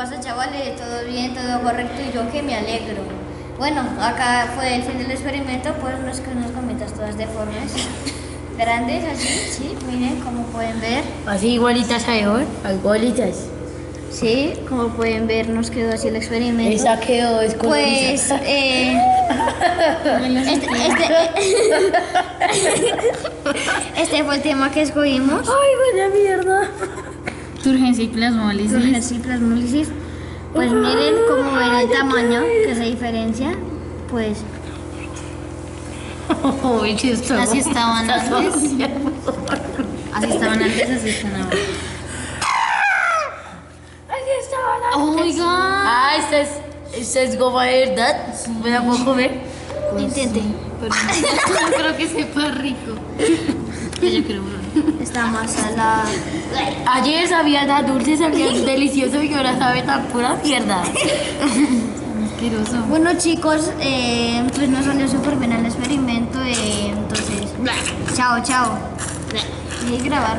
pasa, chavales? ¿Todo bien? ¿Todo correcto? Y yo que me alegro. Bueno, acá fue el fin del experimento, pues unas gomitas todas deformes. Grandes, así, sí, miren, como pueden ver. Así igualitas a Eor, igualitas. Sí, como pueden ver, nos quedó así el experimento. Esa quedó escondida. Pues, este fue el tema que escogimos. ¡Ay, vaya mierda! Turgencia y plasmólisis. Turgencia y plasmólisis. Pues miren cómo ven el tamaño que se diferencia. Pues Uy, chistoso. Así estaban antes. Así estaban antes, así están ahora. Así estaban antes. Oigan. Ah, esta es goma de verdad. ¿Me la puedo comer? intente. Pero no creo que sepa rico. Yo creo. Está más salada. Ayer sabía tan dulce, sabía delicioso y ahora sabe tan pura mierda. Asqueroso. Bueno, chicos, pues nos salió súper bien el experimento. Entonces, chao, chao. Dejé de grabar.